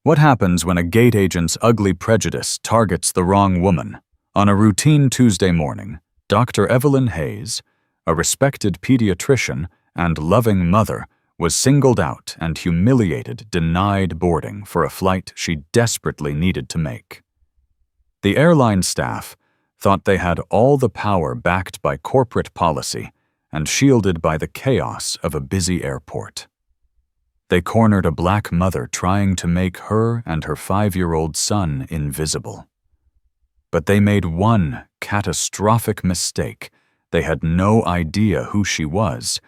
What happens when a gate agent's ugly prejudice targets the wrong woman? On a routine Tuesday morning, Dr. Evelyn Hayes, a respected pediatrician and loving mother, was singled out and humiliated, denied boarding for a flight she desperately needed to make. The airline staff thought they had all the power backed by corporate policy and shielded by the chaos of a busy airport. They cornered a black mother trying to make her and her 5-year-old son invisible. But they made one catastrophic mistake. They had no idea who she was,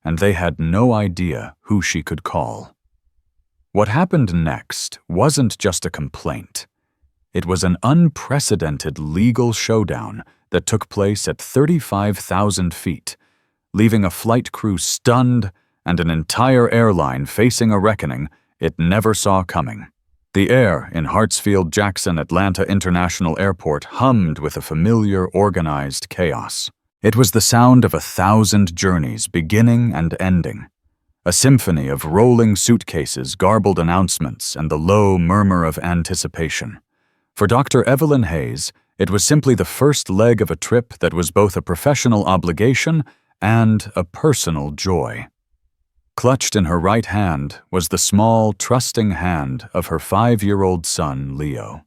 and they had no idea who she could call. What happened next wasn't just a complaint. It was an unprecedented legal showdown that took place at 35,000 feet, leaving a flight crew stunned and an entire airline facing a reckoning it never saw coming. The air in Hartsfield-Jackson Atlanta International Airport hummed with a familiar, organized chaos. It was the sound of 1,000 journeys beginning and ending, a symphony of rolling suitcases, garbled announcements, and the low murmur of anticipation. For Dr. Evelyn Hayes, it was simply the first leg of a trip that was both a professional obligation and a personal joy. Clutched in her right hand was the small, trusting hand of her 5-year-old son, Leo.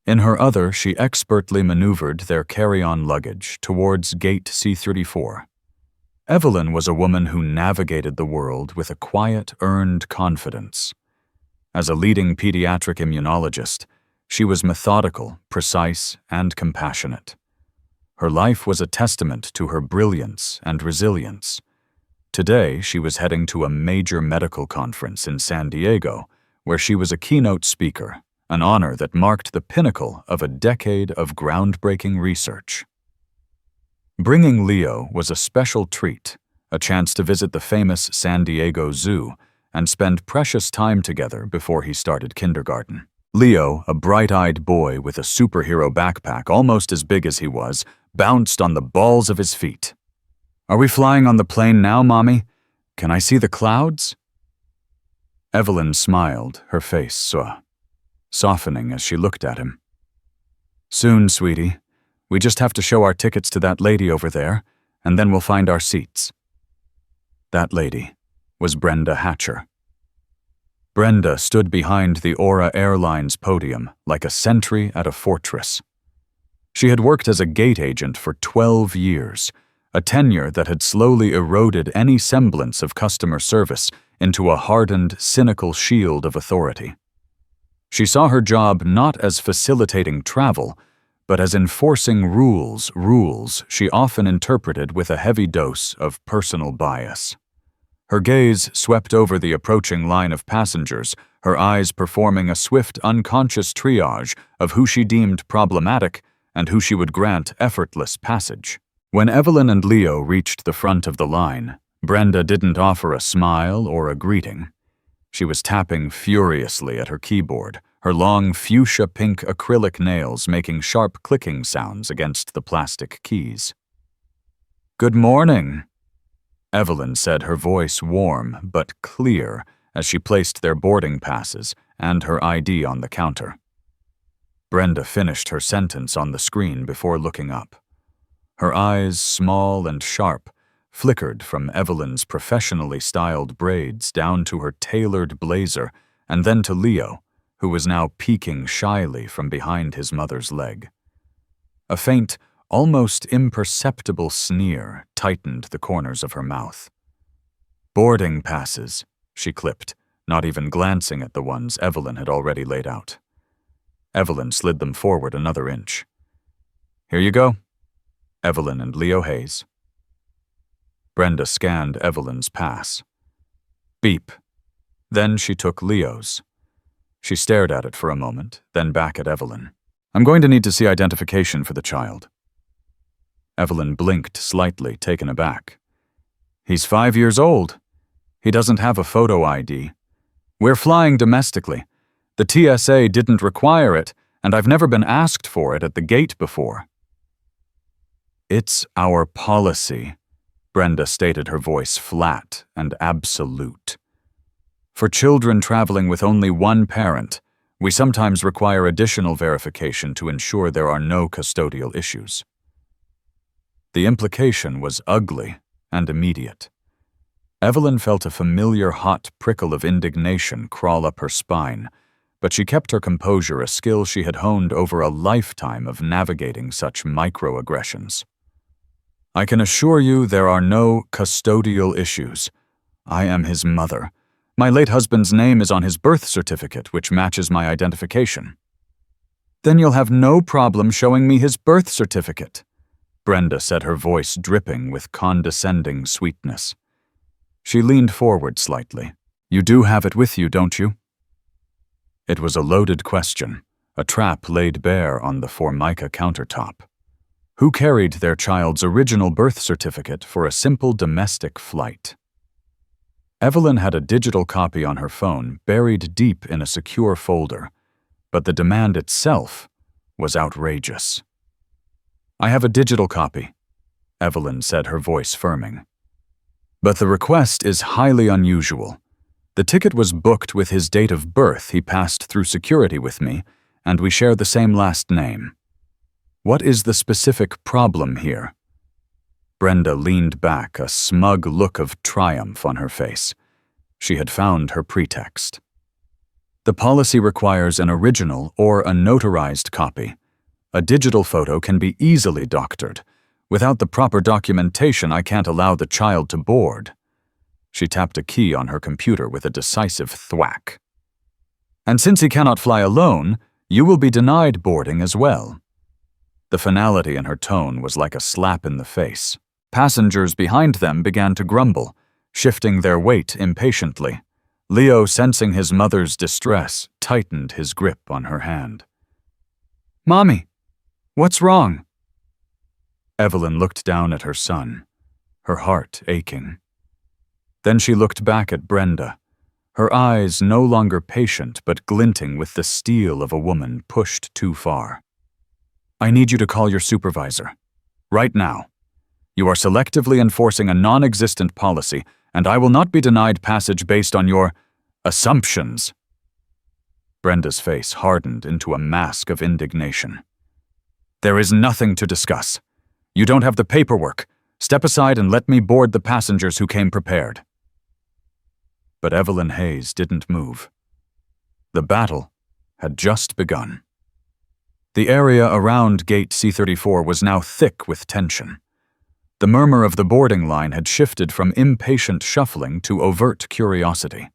In her other, she expertly maneuvered their carry-on luggage towards Gate C-34. Evelyn was a woman who navigated the world with a quiet, earned confidence. As a leading pediatric immunologist, she was methodical, precise, and compassionate. Her life was a testament to her brilliance and resilience. Today, she was heading to a major medical conference in San Diego, where she was a keynote speaker, an honor that marked the pinnacle of a decade of groundbreaking research. Bringing Leo was a special treat, a chance to visit the famous San Diego Zoo and spend precious time together before he started kindergarten. Leo, a bright-eyed boy with a superhero backpack almost as big as he was, bounced on the balls of his feet. "Are we flying on the plane now, Mommy? Can I see the clouds?" Evelyn smiled, her face softening as she looked at him. "Soon, sweetie. We just have to show our tickets to that lady over there, and then we'll find our seats." That lady was Brenda Hatcher. Brenda stood behind the Aura Airlines podium like a sentry at a fortress. She had worked as a gate agent for 12 years, a tenure that had slowly eroded any semblance of customer service into a hardened, cynical shield of authority. She saw her job not as facilitating travel, but as enforcing rules she often interpreted with a heavy dose of personal bias. Her gaze swept over the approaching line of passengers, her eyes performing a swift, unconscious triage of who she deemed problematic and who she would grant effortless passage. When Evelyn and Leo reached the front of the line, Brenda didn't offer a smile or a greeting. She was tapping furiously at her keyboard, her long fuchsia-pink acrylic nails making sharp clicking sounds against the plastic keys. "Good morning," Evelyn said, her voice warm but clear as she placed their boarding passes and her ID on the counter. Brenda finished her sentence on the screen before looking up. Her eyes, small and sharp, flickered from Evelyn's professionally styled braids down to her tailored blazer and then to Leo, who was now peeking shyly from behind his mother's leg. A faint, almost imperceptible sneer tightened the corners of her mouth. "Boarding passes," she clipped, not even glancing at the ones Evelyn had already laid out. Evelyn slid them forward another inch. "Here you go. Evelyn and Leo Hayes." Brenda scanned Evelyn's pass. Beep. Then she took Leo's. She stared at it for a moment, then back at Evelyn. "I'm going to need to see identification for the child." Evelyn blinked slightly, taken aback. "He's 5 years old. He doesn't have a photo ID. We're flying domestically. The TSA didn't require it, and I've never been asked for it at the gate before." "It's our policy," Brenda stated, her voice flat and absolute. For children traveling with only one parent, we sometimes require additional verification to ensure there are no custodial issues. The implication was ugly and immediate. Evelyn felt a familiar hot prickle of indignation crawl up her spine, but she kept her composure, a skill she had honed over a lifetime of navigating such microaggressions. I can assure you there are no custodial issues. I am his mother. My late husband's name is on his birth certificate, which matches my identification. Then you'll have no problem showing me his birth certificate, Brenda said, her voice dripping with condescending sweetness. She leaned forward slightly. You do have it with you, don't you? It was a loaded question, a trap laid bare on the Formica countertop. Who carried their child's original birth certificate for a simple domestic flight? Evelyn had a digital copy on her phone buried deep in a secure folder, but the demand itself was outrageous. I have a digital copy, Evelyn said, her voice firming. But the request is highly unusual. The ticket was booked with his date of birth. He passed through security with me, and we share the same last name. What is the specific problem here? Brenda leaned back, a smug look of triumph on her face. She had found her pretext. The policy requires an original or a notarized copy. A digital photo can be easily doctored. Without the proper documentation, I can't allow the child to board. She tapped a key on her computer with a decisive thwack. And since he cannot fly alone, you will be denied boarding as well. The finality in her tone was like a slap in the face. Passengers behind them began to grumble, shifting their weight impatiently. Leo, sensing his mother's distress, tightened his grip on her hand. Mommy, what's wrong? Evelyn looked down at her son, her heart aching. Then she looked back at Brenda, her eyes no longer patient but glinting with the steel of a woman pushed too far. I need you to call your supervisor. Right now. You are selectively enforcing a non-existent policy, and I will not be denied passage based on your assumptions. Brenda's face hardened into a mask of indignation. There is nothing to discuss. You don't have the paperwork. Step aside and let me board the passengers who came prepared. But Evelyn Hayes didn't move. The battle had just begun. The area around gate C-34 was now thick with tension. The murmur of the boarding line had shifted from impatient shuffling to overt curiosity.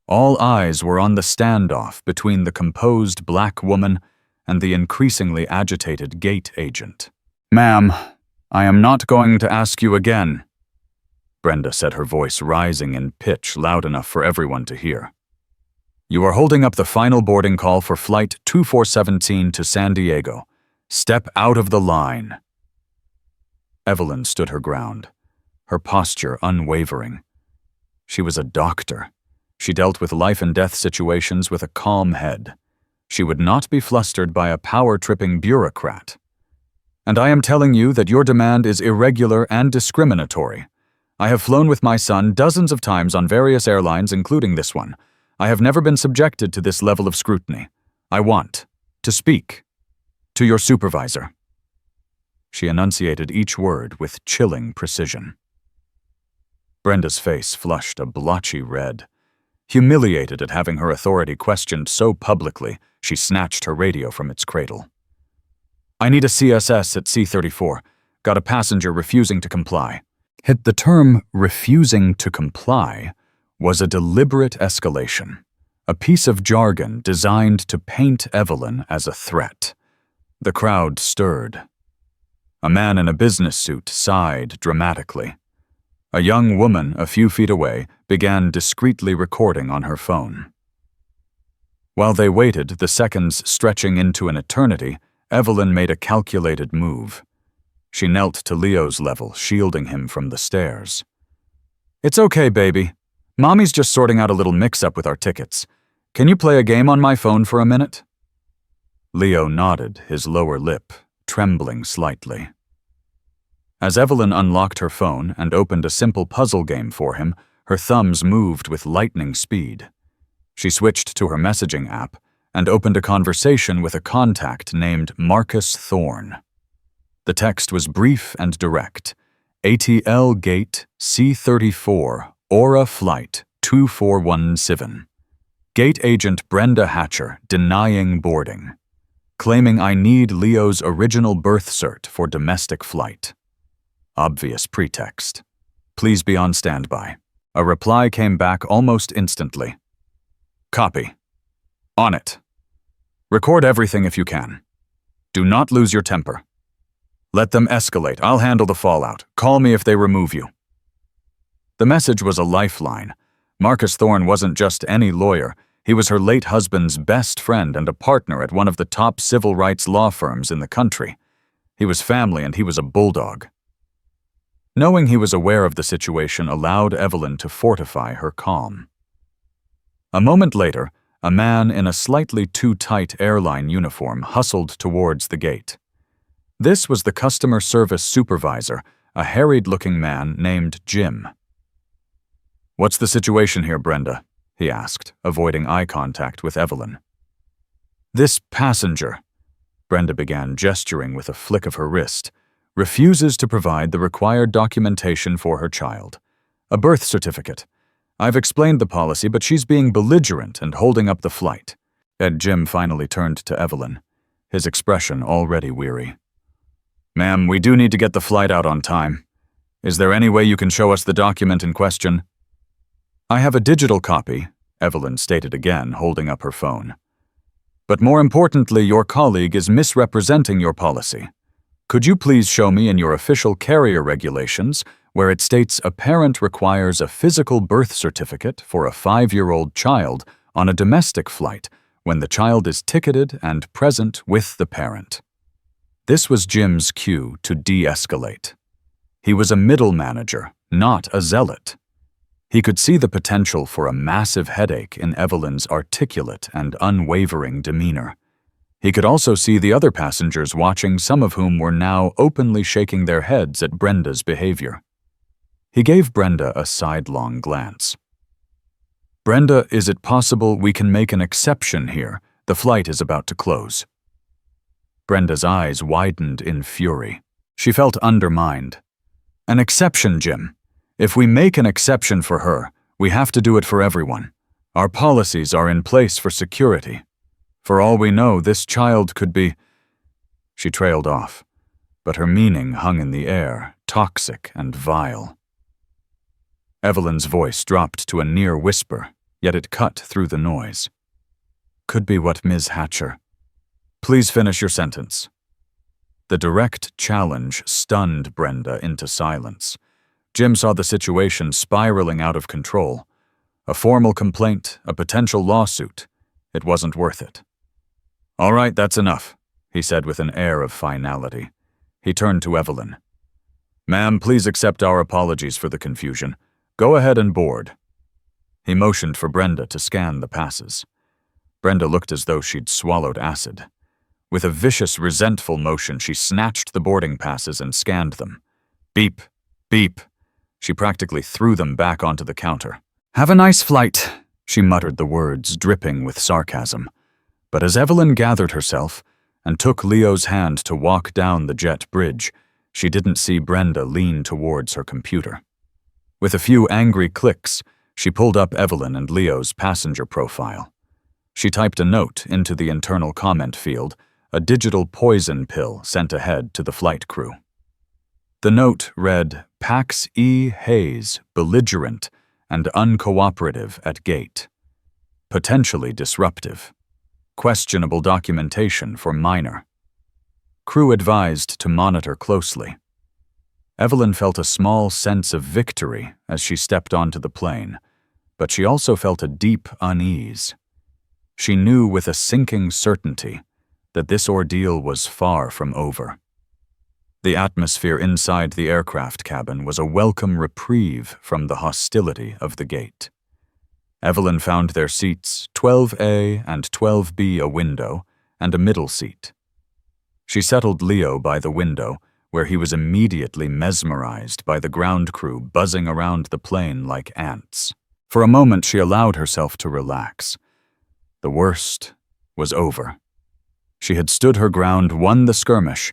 All eyes were on the standoff between the composed black woman and the increasingly agitated gate agent. Ma'am, I am not going to ask you again, Brenda said, her voice rising in pitch loud enough for everyone to hear. You are holding up the final boarding call for Flight 2417 to San Diego. Step out of the line. Evelyn stood her ground, her posture unwavering. She was a doctor. She dealt with life-and-death situations with a calm head. She would not be flustered by a power-tripping bureaucrat. And I am telling you that your demand is irregular and discriminatory. I have flown with my son dozens of times on various airlines, including this one. I have never been subjected to this level of scrutiny. I want to speak to your supervisor. She enunciated each word with chilling precision. Brenda's face flushed a blotchy red. Humiliated at having her authority questioned so publicly, she snatched her radio from its cradle. I need a CSS at C-34. Got a passenger refusing to comply. The term refusing to comply was a deliberate escalation, a piece of jargon designed to paint Evelyn as a threat. The crowd stirred. A man in a business suit sighed dramatically. A young woman a few feet away began discreetly recording on her phone. While they waited, the seconds stretching into an eternity, Evelyn made a calculated move. She knelt to Leo's level, shielding him from the stairs. It's okay, baby. Mommy's just sorting out a little mix-up with our tickets. Can you play a game on my phone for a minute? Leo nodded, his lower lip trembling slightly. As Evelyn unlocked her phone and opened a simple puzzle game for him, Her thumbs moved with lightning speed. She switched to her messaging app and opened a conversation with a contact named Marcus Thorne. The text was brief and direct. ATL Gate C34, Aura Flight 2417. Gate Agent Brenda Hatcher denying boarding, claiming I need Leo's original birth cert for domestic flight. Obvious pretext. Please be on standby. A reply came back almost instantly. Copy. On it. Record everything if you can. Do not lose your temper. Let them escalate. I'll handle the fallout. Call me if they remove you. The message was a lifeline. Marcus Thorne wasn't just any lawyer. He was her late husband's best friend and a partner at one of the top civil rights law firms in the country. He was family and he was a bulldog. Knowing he was aware of the situation allowed Evelyn to fortify her calm. A moment later, a man in a slightly too tight airline uniform hustled towards the gate. This was the customer service supervisor, a harried-looking man named Jim. "What's the situation here, Brenda?" he asked, avoiding eye contact with Evelyn. "This passenger," Brenda began, gesturing with a flick of her wrist, "refuses to provide the required documentation for her child. A birth certificate. I've explained the policy, but she's being belligerent and holding up the flight." Jim finally turned to Evelyn, his expression already weary. "Ma'am, we do need to get the flight out on time. Is there any way you can show us the document in question?" "I have a digital copy," Evelyn stated again, holding up her phone. "But more importantly, your colleague is misrepresenting your policy. Could you please show me in your official carrier regulations where it states a parent requires a physical birth certificate for a 5-year-old child on a domestic flight when the child is ticketed and present with the parent?" This was Jim's cue to de-escalate. He was a middle manager, not a zealot. He could see the potential for a massive headache in Evelyn's articulate and unwavering demeanor. He could also see the other passengers watching, some of whom were now openly shaking their heads at Brenda's behavior. He gave Brenda a sidelong glance. "Brenda, is it possible we can make an exception here? The flight is about to close." Brenda's eyes widened in fury. She felt undermined. "An exception, Jim. If we make an exception for her, we have to do it for everyone. Our policies are in place for security. For all we know, this child could be—" She trailed off, but her meaning hung in the air, toxic and vile. Evelyn's voice dropped to a near whisper, yet it cut through the noise. "Could be what Ms. Hatcher—" "Please finish your sentence." The direct challenge stunned Brenda into silence. Jim saw the situation spiraling out of control. A formal complaint, a potential lawsuit. It wasn't worth it. "All right, that's enough," he said with an air of finality. He turned to Evelyn. "Ma'am, please accept our apologies for the confusion. Go ahead and board." He motioned for Brenda to scan the passes. Brenda looked as though she'd swallowed acid. With a vicious, resentful motion, she snatched the boarding passes and scanned them. Beep, beep. She practically threw them back onto the counter. "Have a nice flight," she muttered the words, dripping with sarcasm. But as Evelyn gathered herself and took Leo's hand to walk down the jet bridge, she didn't see Brenda lean towards her computer. With a few angry clicks, she pulled up Evelyn and Leo's passenger profile. She typed a note into the internal comment field, a digital poison pill sent ahead to the flight crew. The note read, "Pax E. Hayes, belligerent and uncooperative at gate. Potentially disruptive. Questionable documentation for minor. Crew advised to monitor closely." Evelyn felt a small sense of victory as she stepped onto the plane, but she also felt a deep unease. She knew with a sinking certainty that this ordeal was far from over. The atmosphere inside the aircraft cabin was a welcome reprieve from the hostility of the gate. Evelyn found their seats, 12A and 12B a window, and a middle seat. She settled Leo by the window, where he was immediately mesmerized by the ground crew buzzing around the plane like ants. For a moment, she allowed herself to relax. The worst was over. She had stood her ground, won the skirmish,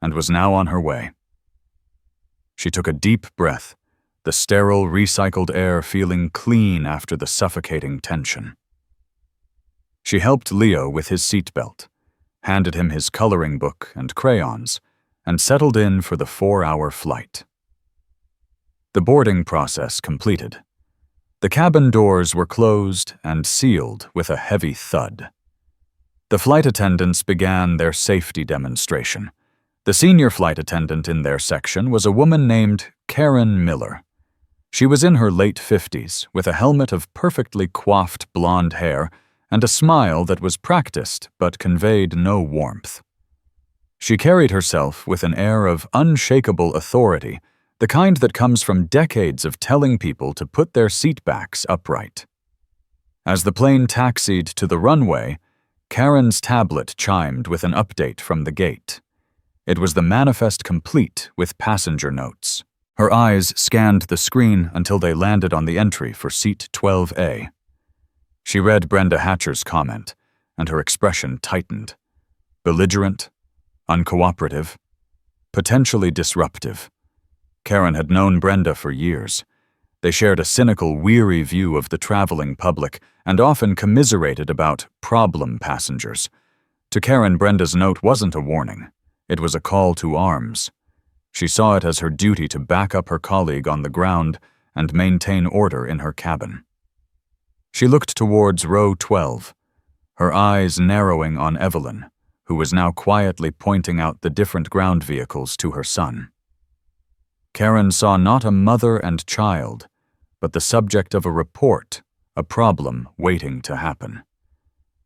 and was now on her way. She took a deep breath, the sterile, recycled air feeling clean after the suffocating tension. She helped Leo with his seatbelt, handed him his coloring book and crayons, and settled in for the 4-hour flight. The boarding process completed. The cabin doors were closed and sealed with a heavy thud. The flight attendants began their safety demonstration. The senior flight attendant in their section was a woman named Karen Miller. She was in her late 50s, with a helmet of perfectly coiffed blonde hair and a smile that was practiced but conveyed no warmth. She carried herself with an air of unshakable authority, the kind that comes from decades of telling people to put their seatbacks upright. As the plane taxied to the runway, Karen's tablet chimed with an update from the gate. It was the manifest complete with passenger notes. Her eyes scanned the screen until they landed on the entry for seat 12A. She read Brenda Hatcher's comment, and her expression tightened. Belligerent, uncooperative, potentially disruptive. Karen had known Brenda for years. They shared a cynical, weary view of the traveling public and often commiserated about problem passengers. To Karen, Brenda's note wasn't a warning. It was a call to arms. She saw it as her duty to back up her colleague on the ground and maintain order in her cabin. She looked towards row 12, her eyes narrowing on Evelyn, who was now quietly pointing out the different ground vehicles to her son. Karen saw not a mother and child, but the subject of a report, a problem waiting to happen.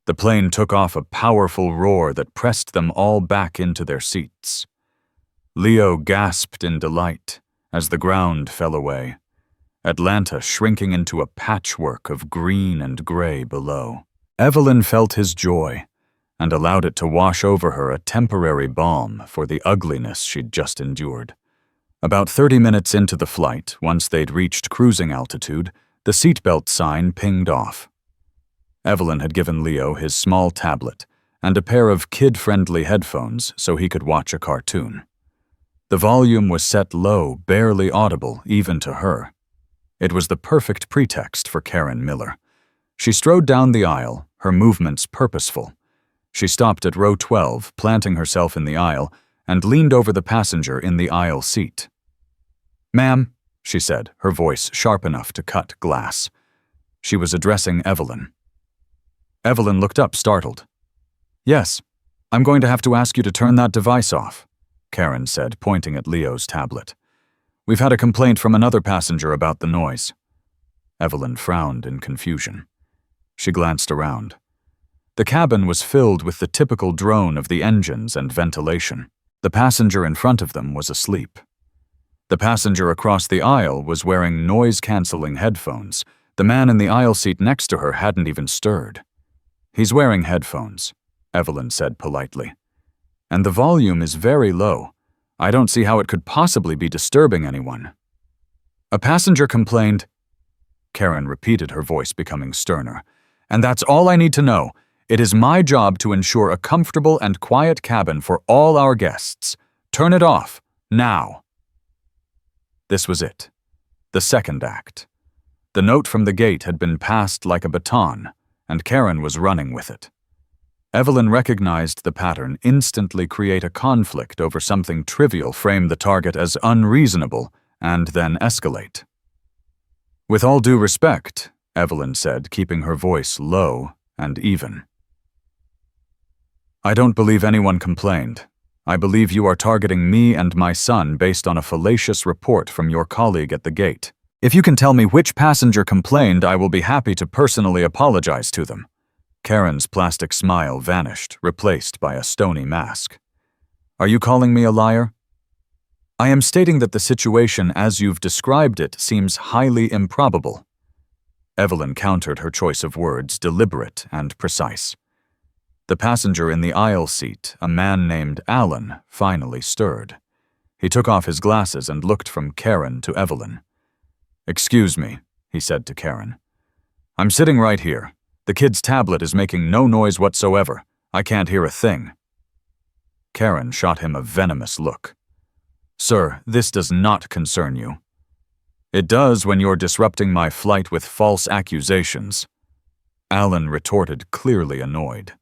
The plane took off a powerful roar that pressed them all back into their seats. Leo gasped in delight as the ground fell away, Atlanta shrinking into a patchwork of green and gray below. Evelyn felt his joy and allowed it to wash over her, a temporary balm for the ugliness she'd just endured. About 30 minutes into the flight, once they'd reached cruising altitude, the seatbelt sign pinged off. Evelyn had given Leo his small tablet and a pair of kid-friendly headphones so he could watch a cartoon. The volume was set low, barely audible even to her. It was the perfect pretext for Karen Miller. She strode down the aisle, her movements purposeful. She stopped at row 12, planting herself in the aisle, and leaned over the passenger in the aisle seat. "Ma'am," she said, her voice sharp enough to cut glass. She was addressing Evelyn. Evelyn looked up, startled. "Yes, I'm going to have to ask you to turn that device off," Karen said, pointing at Leo's tablet. "We've had a complaint from another passenger about the noise." Evelyn frowned in confusion. She glanced around. The cabin was filled with the typical drone of the engines and ventilation. The passenger in front of them was asleep. The passenger across the aisle was wearing noise-canceling headphones. The man in the aisle seat next to her hadn't even stirred. "He's wearing headphones," Evelyn said politely. "And the volume is very low. I don't see how it could possibly be disturbing anyone." "A passenger complained," Karen repeated, her voice becoming sterner. "And that's all I need to know. It is my job to ensure a comfortable and quiet cabin for all our guests. Turn it off, now." This was it. The second act. The note from the gate had been passed like a baton, and Karen was running with it. Evelyn recognized the pattern, instantly create a conflict over something trivial, frame the target as unreasonable, and then escalate. "With all due respect," Evelyn said, keeping her voice low and even. "I don't believe anyone complained. I believe you are targeting me and my son based on a fallacious report from your colleague at the gate. If you can tell me which passenger complained, I will be happy to personally apologize to them." Karen's plastic smile vanished, replaced by a stony mask. "Are you calling me a liar?" "I am stating that the situation as you've described it seems highly improbable." Evelyn countered her choice of words, deliberate and precise. The passenger in the aisle seat, a man named Alan, finally stirred. He took off his glasses and looked from Karen to Evelyn. "Excuse me," he said to Karen. "I'm sitting right here. The kid's tablet is making no noise whatsoever. I can't hear a thing." Karen shot him a venomous look. "Sir, this does not concern you." "It does when you're disrupting my flight with false accusations." Alan retorted, clearly annoyed.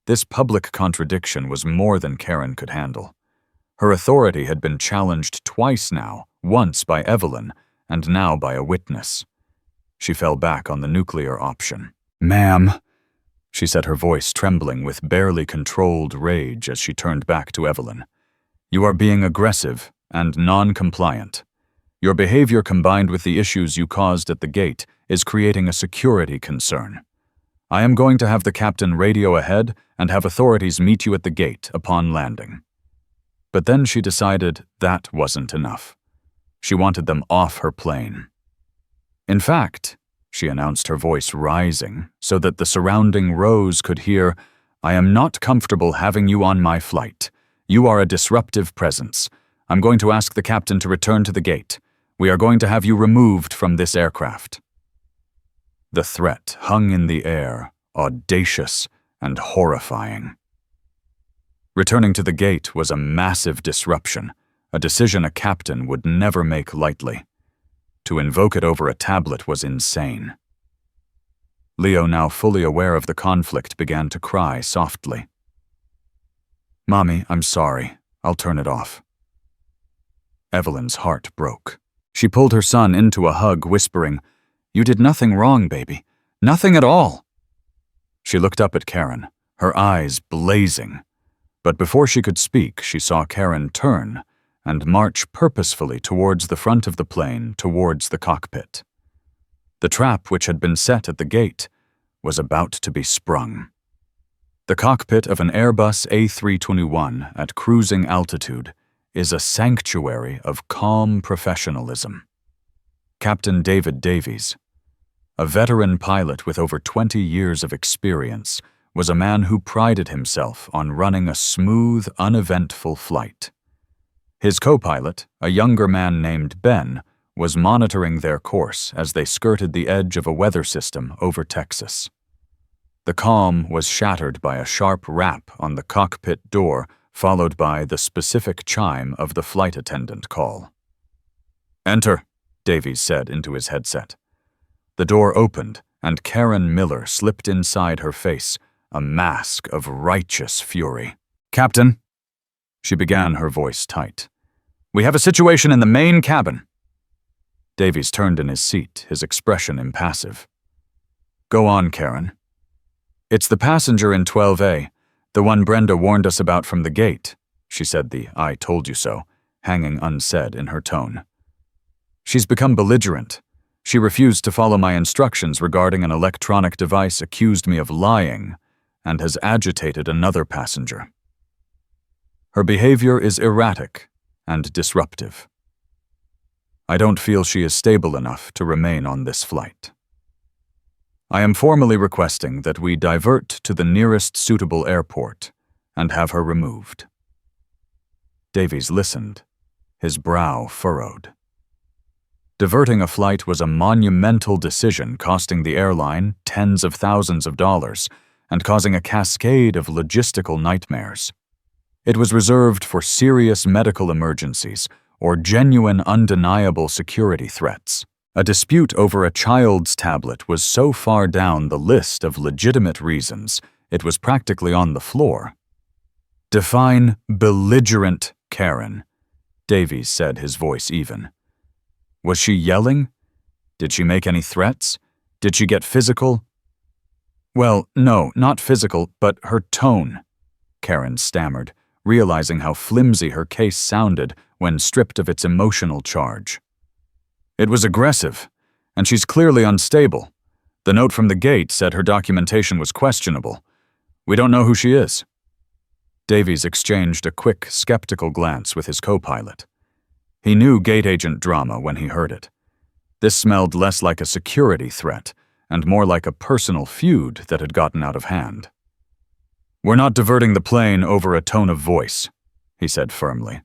This public contradiction was more than Karen could handle. Her authority had been challenged twice now, once by Evelyn, and now by a witness. She fell back on the nuclear option. "Ma'am," she said, her voice trembling with barely controlled rage as she turned back to Evelyn. "You are being aggressive and non-compliant. Your behavior combined with the issues you caused at the gate is creating a security concern. I am going to have the captain radio ahead and have authorities meet you at the gate upon landing." But then she decided that wasn't enough. She wanted them off her plane. "In fact," she announced, her voice rising so that the surrounding rows could hear, "I am not comfortable having you on my flight. You are a disruptive presence. I'm going to ask the captain to return to the gate. We are going to have you removed from this aircraft." The threat hung in the air, audacious and horrifying. Returning to the gate was a massive disruption, a decision a captain would never make lightly. To invoke it over a tablet was insane. Leo, now fully aware of the conflict, began to cry softly. "Mommy, I'm sorry. I'll turn it off." Evelyn's heart broke. She pulled her son into a hug, whispering, "You did nothing wrong, baby. Nothing at all." She looked up at Karen, her eyes blazing. But before she could speak, she saw Karen turn and march purposefully towards the front of the plane, towards the cockpit. The trap which had been set at the gate was about to be sprung. The cockpit of an Airbus A321 at cruising altitude is a sanctuary of calm professionalism. Captain David Davies, a veteran pilot with over 20 years of experience, was a man who prided himself on running a smooth, uneventful flight. His co-pilot, a younger man named Ben, was monitoring their course as they skirted the edge of a weather system over Texas. The calm was shattered by a sharp rap on the cockpit door, followed by the specific chime of the flight attendant call. "Enter," Davies said into his headset. The door opened, and Karen Miller slipped inside, her face a mask of righteous fury. "Captain," she began, her voice tight, "we have a situation in the main cabin." Davies turned in his seat, his expression impassive. "Go on, Karen." "It's the passenger in 12A, the one Brenda warned us about from the gate," she said, the "I told you so" hanging unsaid in her tone. "She's become belligerent. She refused to follow my instructions regarding an electronic device, accused me of lying, and has agitated another passenger. Her behavior is erratic and disruptive. I don't feel she is stable enough to remain on this flight. I am formally requesting that we divert to the nearest suitable airport and have her removed." Davies listened, his brow furrowed. Diverting a flight was a monumental decision, costing the airline tens of thousands of dollars and causing a cascade of logistical nightmares. It was reserved for serious medical emergencies or genuine, undeniable security threats. A dispute over a child's tablet was so far down the list of legitimate reasons, it was practically on the floor. "Define belligerent, Karen," Davies said, his voice even. "Was she yelling? Did she make any threats? Did she get physical?" "Well, no, not physical, but her tone," Karen stammered, realizing how flimsy her case sounded when stripped of its emotional charge. "It was aggressive, and she's clearly unstable. The note from the gate said her documentation was questionable. We don't know who she is." Davies exchanged a quick, skeptical glance with his co-pilot. He knew gate agent drama when he heard it. This smelled less like a security threat and more like a personal feud that had gotten out of hand. "We're not diverting the plane over a tone of voice," he said firmly.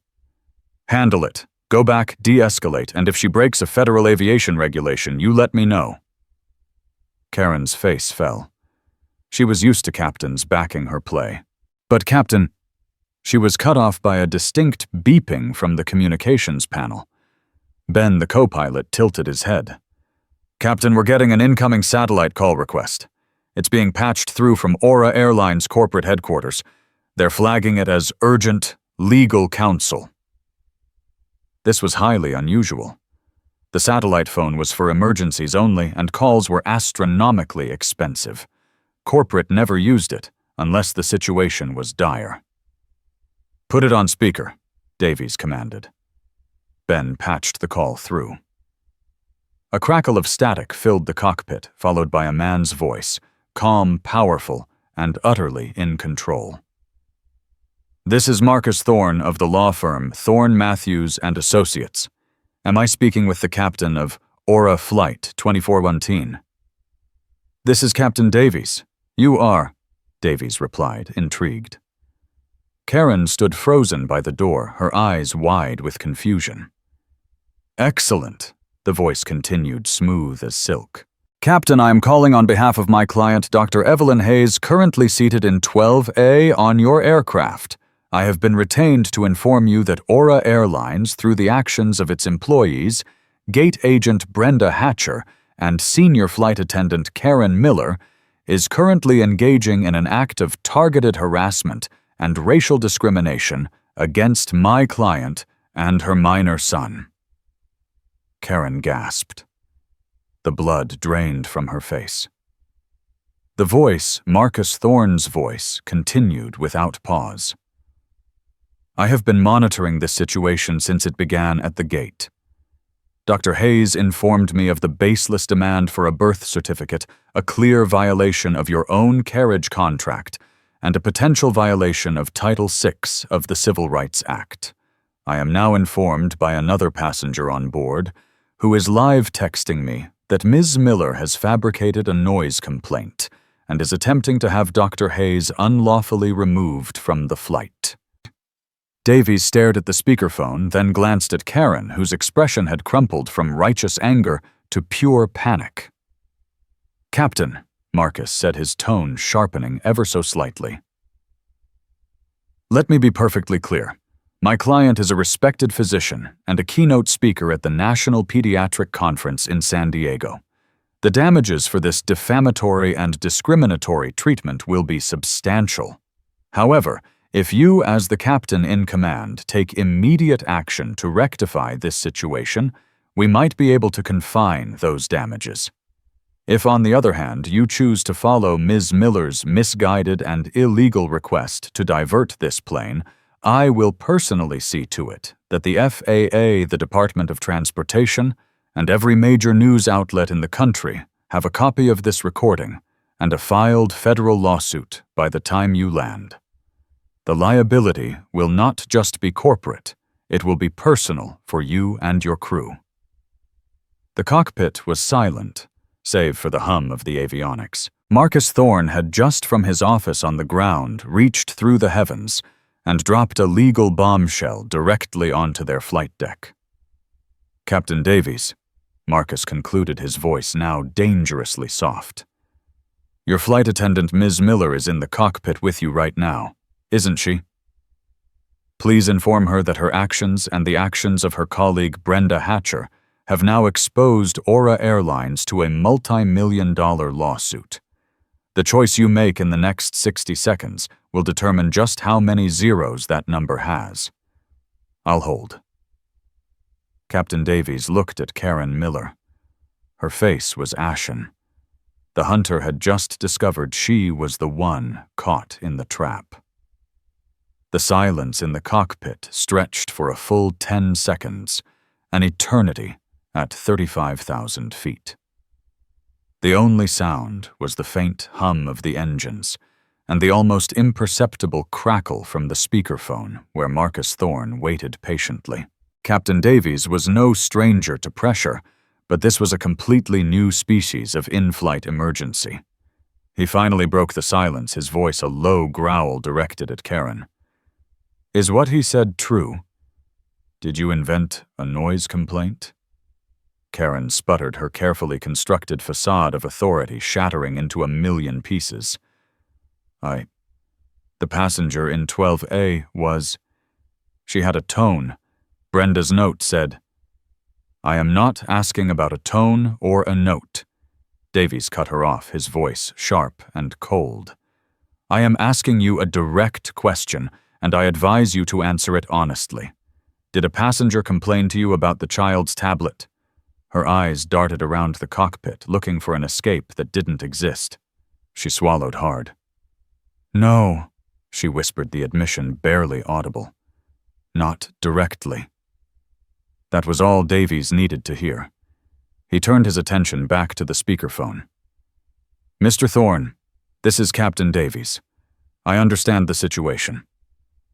Handle it. Go back, de-escalate, and if she breaks a federal aviation regulation, you let me know. Karen's face fell. She was used to captains backing her play. But Captain, she was cut off by a distinct beeping from the communications panel. Ben, the co-pilot, tilted his head. Captain, we're getting an incoming satellite call request. It's being patched through from Aura Airlines corporate headquarters. They're flagging it as urgent legal counsel. This was highly unusual. The satellite phone was for emergencies only, and calls were astronomically expensive. Corporate never used it, unless the situation was dire. Put it on speaker, Davies commanded. Ben patched the call through. A crackle of static filled the cockpit, followed by a man's voice, calm, powerful, and utterly in control. This is Marcus Thorne of the law firm Thorne Matthews and Associates. Am I speaking with the captain of Aura Flight 2417? This is Captain Davies. You are, Davies replied, intrigued. Karen stood frozen by the door, her eyes wide with confusion. Excellent, the voice continued, smooth as silk. Captain, I am calling on behalf of my client, Dr. Evelyn Hayes, currently seated in 12A on your aircraft. I have been retained to inform you that Aura Airlines, through the actions of its employees, gate agent Brenda Hatcher and senior flight attendant Karen Miller, is currently engaging in an act of targeted harassment and racial discrimination against my client and her minor son. Karen gasped. The blood drained from her face. The voice, Marcus Thorne's voice, continued without pause. I have been monitoring this situation since it began at the gate. Dr. Hayes informed me of the baseless demand for a birth certificate, a clear violation of your own carriage contract, and a potential violation of Title VI of the Civil Rights Act. I am now informed by another passenger on board, who is live texting me, that Ms. Miller has fabricated a noise complaint and is attempting to have Dr. Hayes unlawfully removed from the flight. Davies stared at the speakerphone, then glanced at Karen, whose expression had crumpled from righteous anger to pure panic. Captain, Marcus said, his tone sharpening ever so slightly. Let me be perfectly clear. My client is a respected physician and a keynote speaker at the National Pediatric Conference in San Diego. The damages for this defamatory and discriminatory treatment will be substantial. However, if you, as the captain in command, take immediate action to rectify this situation, we might be able to confine those damages. If, on the other hand, you choose to follow Ms. Miller's misguided and illegal request to divert this plane, I will personally see to it that the FAA, the Department of Transportation, and every major news outlet in the country have a copy of this recording and a filed federal lawsuit by the time you land. The liability will not just be corporate, it will be personal for you and your crew. The cockpit was silent, save for the hum of the avionics. Marcus Thorne had just from his office on the ground reached through the heavens and dropped a legal bombshell directly onto their flight deck. Captain Davies, Marcus concluded, his voice now dangerously soft. Your flight attendant Ms. Miller is in the cockpit with you right now, isn't she? Please inform her that her actions and the actions of her colleague Brenda Hatcher have now exposed Aura Airlines to a multi-million-dollar lawsuit. The choice you make in the next 60 seconds will determine just how many zeros that number has. I'll hold. Captain Davies looked at Karen Miller. Her face was ashen. The hunter had just discovered she was the one caught in the trap. The silence in the cockpit stretched for a full 10 seconds, an eternity at 35,000 feet. The only sound was the faint hum of the engines and the almost imperceptible crackle from the speakerphone where Marcus Thorne waited patiently. Captain Davies was no stranger to pressure, but this was a completely new species of in-flight emergency. He finally broke the silence, his voice a low growl directed at Karen. Is what he said true? Did you invent a noise complaint? Karen sputtered, her carefully constructed facade of authority shattering into a million pieces. The passenger in 12A was... She had a tone. Brenda's note said, "I am not asking about a tone or a note." Davies cut her off, his voice sharp and cold. "I am asking you a direct question, and I advise you to answer it honestly. Did a passenger complain to you about the child's tablet?" Her eyes darted around the cockpit, looking for an escape that didn't exist. She swallowed hard. "No," she whispered, the admission barely audible. "Not directly." That was all Davies needed to hear. He turned his attention back to the speakerphone. "Mr. Thorne, this is Captain Davies. I understand the situation.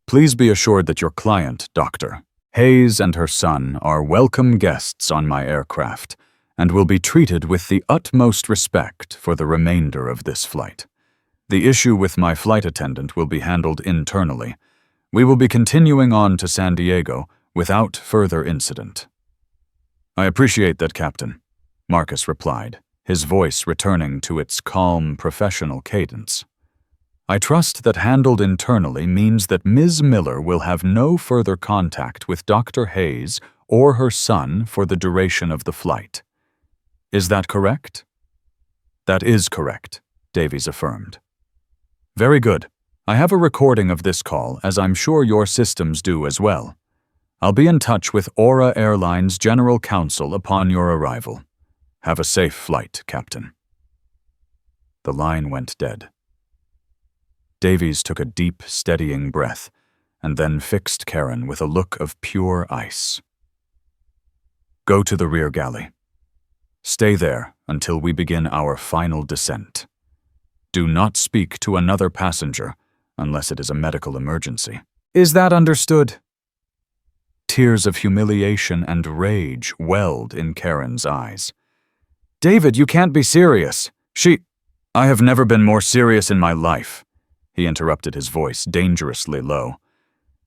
Please be assured that your client, Dr. Hayes, and her son are welcome guests on my aircraft and will be treated with the utmost respect for the remainder of this flight. The issue with my flight attendant will be handled internally. We will be continuing on to San Diego without further incident." "I appreciate that, Captain," Marcus replied, his voice returning to its calm, professional cadence. "I trust that handled internally means that Ms. Miller will have no further contact with Dr. Hayes or her son for the duration of the flight. Is that correct?" "That is correct," Davies affirmed. "Very good. I have a recording of this call, as I'm sure your systems do as well. I'll be in touch with Aura Airlines General Counsel upon your arrival. Have a safe flight, Captain." The line went dead. Davies took a deep, steadying breath, and then fixed Karen with a look of pure ice. "Go to the rear galley. Stay there until we begin our final descent. Do not speak to another passenger unless it is a medical emergency." "Is that understood?" Tears of humiliation and rage welled in Karen's eyes. "David, you can't be serious. I have never been more serious in my life," he interrupted, his voice dangerously low.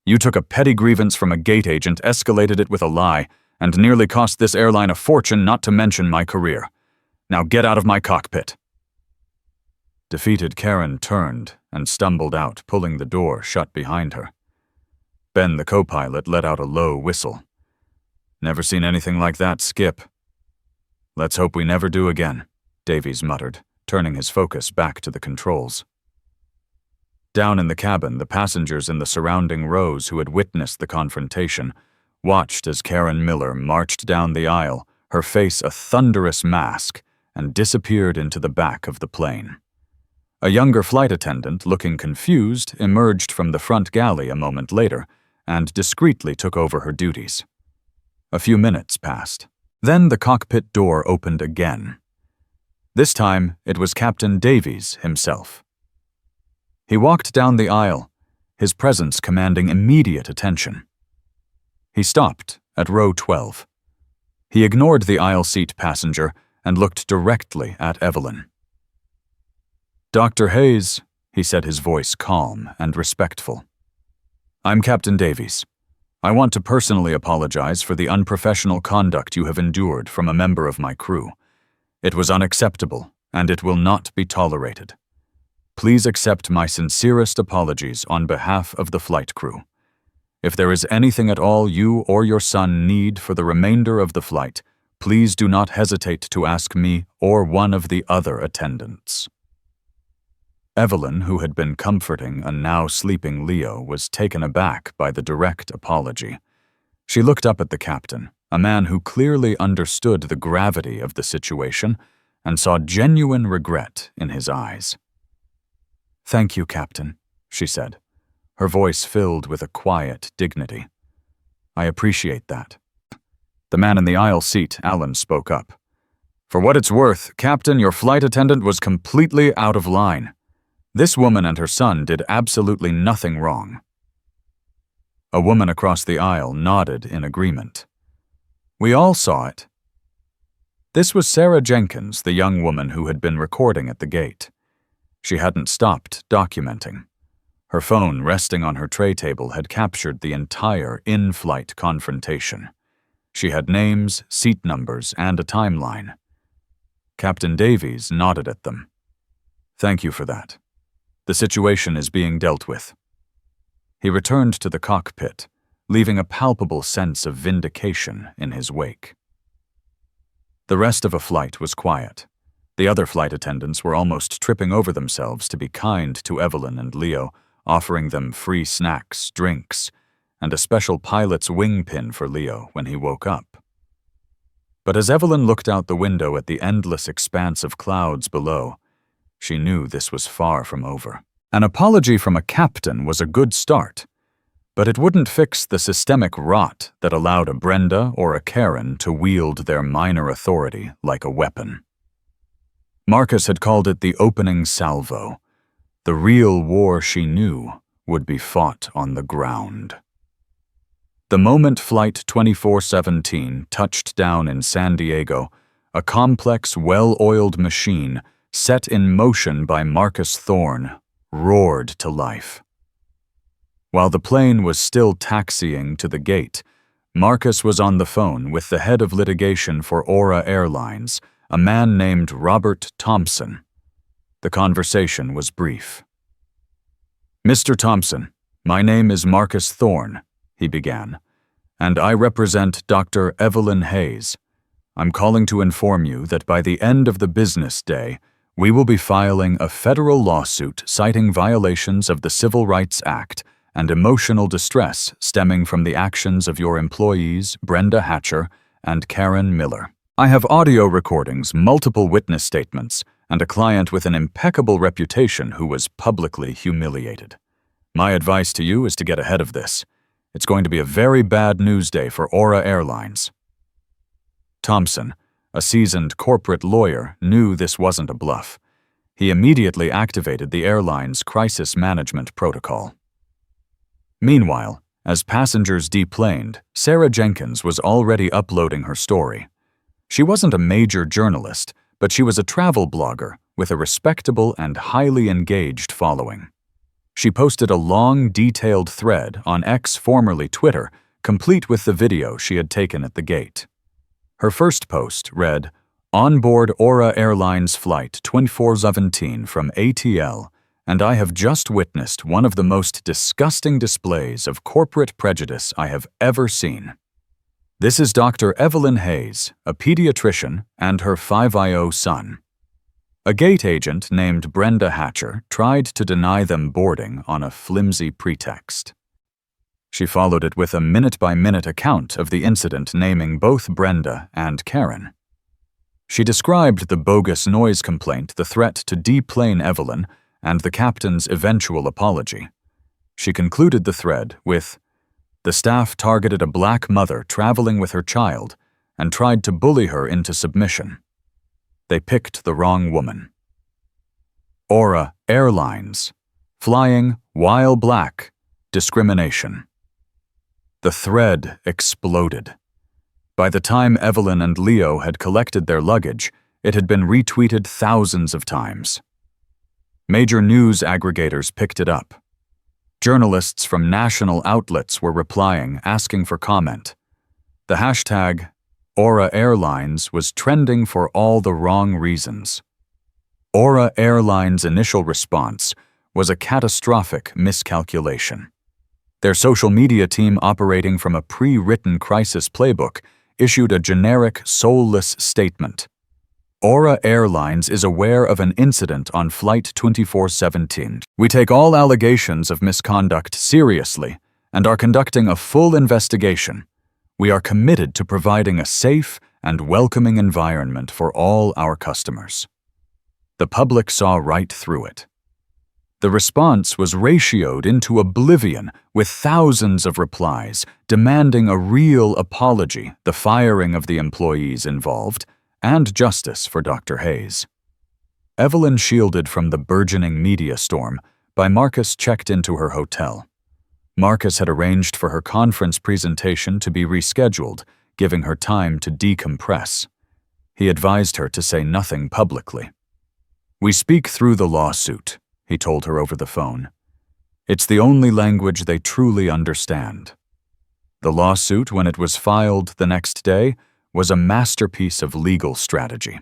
"You took a petty grievance from a gate agent, escalated it with a lie, and nearly cost this airline a fortune, not to mention my career. Now get out of my cockpit." Defeated Karen turned and stumbled out, pulling the door shut behind her. Ben, the co-pilot, let out a low whistle. "Never seen anything like that, Skip." "Let's hope we never do again," Davies muttered, turning his focus back to the controls. Down in the cabin, the passengers in the surrounding rows who had witnessed the confrontation watched as Karen Miller marched down the aisle, her face a thunderous mask, and disappeared into the back of the plane. A younger flight attendant, looking confused, emerged from the front galley a moment later and discreetly took over her duties. A few minutes passed. Then the cockpit door opened again. This time, it was Captain Davies himself. He walked down the aisle, his presence commanding immediate attention. He stopped at row 12. He ignored the aisle seat passenger and looked directly at Evelyn. "Dr. Hayes," he said, his voice calm and respectful. "I'm Captain Davies. I want to personally apologize for the unprofessional conduct you have endured from a member of my crew. It was unacceptable, and it will not be tolerated. Please accept my sincerest apologies on behalf of the flight crew. If there is anything at all you or your son need for the remainder of the flight, please do not hesitate to ask me or one of the other attendants." Evelyn, who had been comforting a now sleeping Leo, was taken aback by the direct apology. She looked up at the captain, a man who clearly understood the gravity of the situation and saw genuine regret in his eyes. "Thank you, Captain," she said, her voice filled with a quiet dignity. "I appreciate that." The man in the aisle seat, Alan, spoke up. "For what it's worth, Captain, your flight attendant was completely out of line. This woman and her son did absolutely nothing wrong." A woman across the aisle nodded in agreement. "We all saw it." This was Sarah Jenkins, the young woman who had been recording at the gate. She hadn't stopped documenting. Her phone resting on her tray table had captured the entire in-flight confrontation. She had names, seat numbers, and a timeline. Captain Davies nodded at them. "Thank you for that. The situation is being dealt with." He returned to the cockpit, leaving a palpable sense of vindication in his wake. The rest of a flight was quiet. The other flight attendants were almost tripping over themselves to be kind to Evelyn and Leo, offering them free snacks, drinks, and a special pilot's wing pin for Leo when he woke up. But as Evelyn looked out the window at the endless expanse of clouds below, she knew this was far from over. An apology from a captain was a good start, but it wouldn't fix the systemic rot that allowed a Brenda or a Karen to wield their minor authority like a weapon. Marcus had called it the opening salvo. The real war she knew would be fought on the ground. The moment Flight 2417 touched down in San Diego, a complex, well-oiled machine set in motion by Marcus Thorne roared to life. While the plane was still taxiing to the gate, Marcus was on the phone with the head of litigation for Aura Airlines, a man named Robert Thompson. The conversation was brief. "Mr. Thompson, my name is Marcus Thorne," he began, "and I represent Dr. Evelyn Hayes. I'm calling to inform you that by the end of the business day, we will be filing a federal lawsuit citing violations of the Civil Rights Act and emotional distress stemming from the actions of your employees, Brenda Hatcher and Karen Miller. I have audio recordings, multiple witness statements, and a client with an impeccable reputation who was publicly humiliated. My advice to you is to get ahead of this. It's going to be a very bad news day for Aura Airlines." Thompson, a seasoned corporate lawyer, knew this wasn't a bluff. He immediately activated the airline's crisis management protocol. Meanwhile, as passengers deplaned, Sarah Jenkins was already uploading her story. She wasn't a major journalist, but she was a travel blogger with a respectable and highly engaged following. She posted a long, detailed thread on X, formerly Twitter, complete with the video she had taken at the gate. Her first post read, "On board Aura Airlines Flight 2417 from ATL, and I have just witnessed one of the most disgusting displays of corporate prejudice I have ever seen. This is Dr. Evelyn Hayes, a pediatrician, and her 5-year-old son. A gate agent named Brenda Hatcher tried to deny them boarding on a flimsy pretext." She followed it with a minute-by-minute account of the incident naming both Brenda and Karen. She described the bogus noise complaint, the threat to deplane Evelyn, and the captain's eventual apology. She concluded the thread with, "The staff targeted a black mother traveling with her child and tried to bully her into submission. They picked the wrong woman. Aura Airlines, flying while black, discrimination." The thread exploded. By the time Evelyn and Leo had collected their luggage, it had been retweeted thousands of times. Major news aggregators picked it up. Journalists from national outlets were replying, asking for comment. The hashtag Aura Airlines was trending for all the wrong reasons. Aura Airlines' initial response was a catastrophic miscalculation. Their social media team, operating from a pre-written crisis playbook, issued a generic, soulless statement. "Aura Airlines is aware of an incident on Flight 2417. We take all allegations of misconduct seriously and are conducting a full investigation. We are committed to providing a safe and welcoming environment for all our customers." The public saw right through it. The response was ratioed into oblivion with thousands of replies demanding a real apology, the firing of the employees involved, and justice for Dr. Hayes. Evelyn, shielded from the burgeoning media storm by Marcus, checked into her hotel. Marcus had arranged for her conference presentation to be rescheduled, giving her time to decompress. He advised her to say nothing publicly. "We speak through the lawsuit," he told her over the phone. It's the only language they truly understand. The lawsuit, when it was filed the next day, was a masterpiece of legal strategy.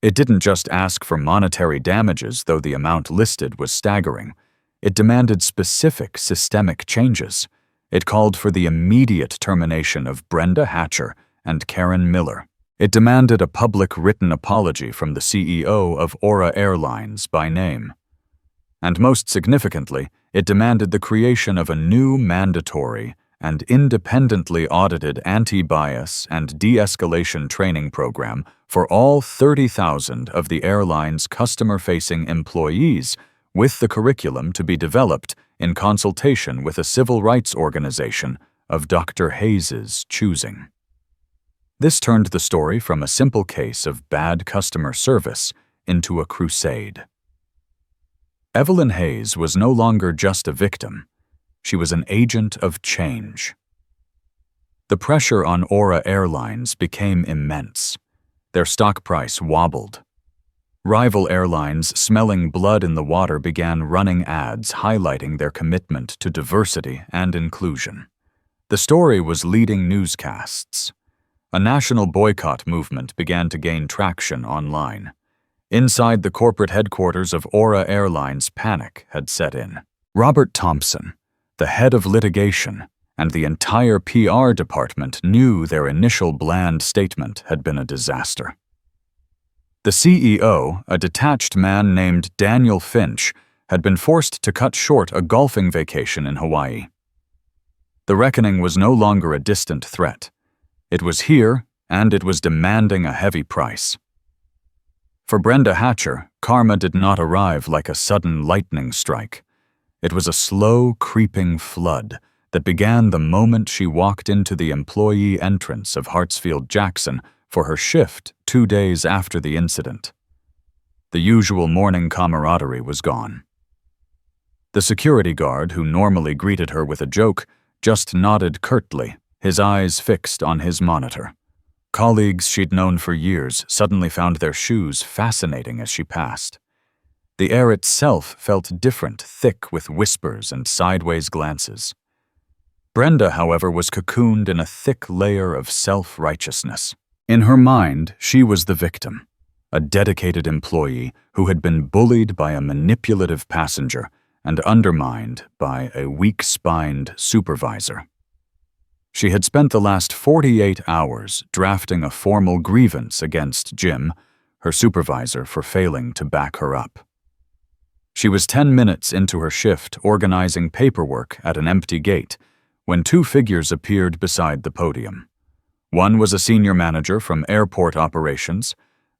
It didn't just ask for monetary damages, though the amount listed was staggering. It demanded specific systemic changes. It called for the immediate termination of Brenda Hatcher and Karen Miller. It demanded a public written apology from the CEO of Aura Airlines by name. And most significantly, it demanded the creation of a new mandatory and independently audited anti-bias and de-escalation training program for all 30,000 of the airline's customer-facing employees, with the curriculum to be developed in consultation with a civil rights organization of Dr. Hayes's choosing. This turned the story from a simple case of bad customer service into a crusade. Evelyn Hayes was no longer just a victim. She was an agent of change. The pressure on Aura Airlines became immense. Their stock price wobbled. Rival airlines smelling blood in the water began running ads highlighting their commitment to diversity and inclusion. The story was leading newscasts. A national boycott movement began to gain traction online. Inside the corporate headquarters of Aura Airlines, panic had set in. Robert Thompson, the head of litigation, and the entire PR department knew their initial bland statement had been a disaster. The CEO, a detached man named Daniel Finch, had been forced to cut short a golfing vacation in Hawaii. The reckoning was no longer a distant threat. It was here, and it was demanding a heavy price. For Brenda Hatcher, karma did not arrive like a sudden lightning strike. It was a slow, creeping flood that began the moment she walked into the employee entrance of Hartsfield-Jackson for her shift 2 days after the incident. The usual morning camaraderie was gone. The security guard, who normally greeted her with a joke, just nodded curtly, his eyes fixed on his monitor. Colleagues she'd known for years suddenly found their shoes fascinating as she passed. The air itself felt different, thick with whispers and sideways glances. Brenda, however, was cocooned in a thick layer of self-righteousness. In her mind, she was the victim, a dedicated employee who had been bullied by a manipulative passenger and undermined by a weak-spined supervisor. She had spent the last 48 hours drafting a formal grievance against Jim, her supervisor, for failing to back her up. She was 10 minutes into her shift organizing paperwork at an empty gate when 2 figures appeared beside the podium. One was a senior manager from airport operations.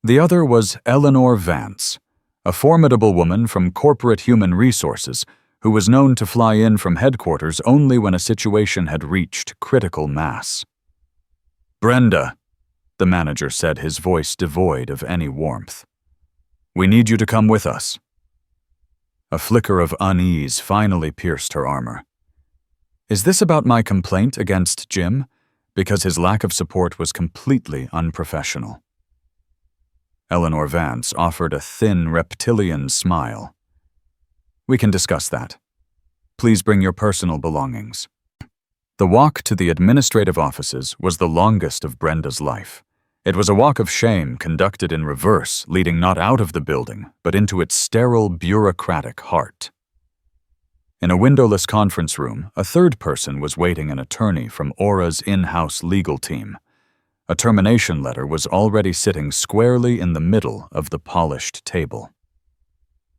The other was Eleanor Vance, a formidable woman from corporate human resources who was known to fly in from headquarters only when a situation had reached critical mass. "Brenda," the manager said, his voice devoid of any warmth. "We need you to come with us." A flicker of unease finally pierced her armor. Is this about my complaint against Jim? Because his lack of support was completely unprofessional. Eleanor Vance offered a thin, reptilian smile. "We can discuss that. Please bring your personal belongings." The walk to the administrative offices was the longest of Brenda's life. It was a walk of shame conducted in reverse, leading not out of the building, but into its sterile, bureaucratic heart. In a windowless conference room, a third person was waiting, an attorney from Aura's in-house legal team. A termination letter was already sitting squarely in the middle of the polished table.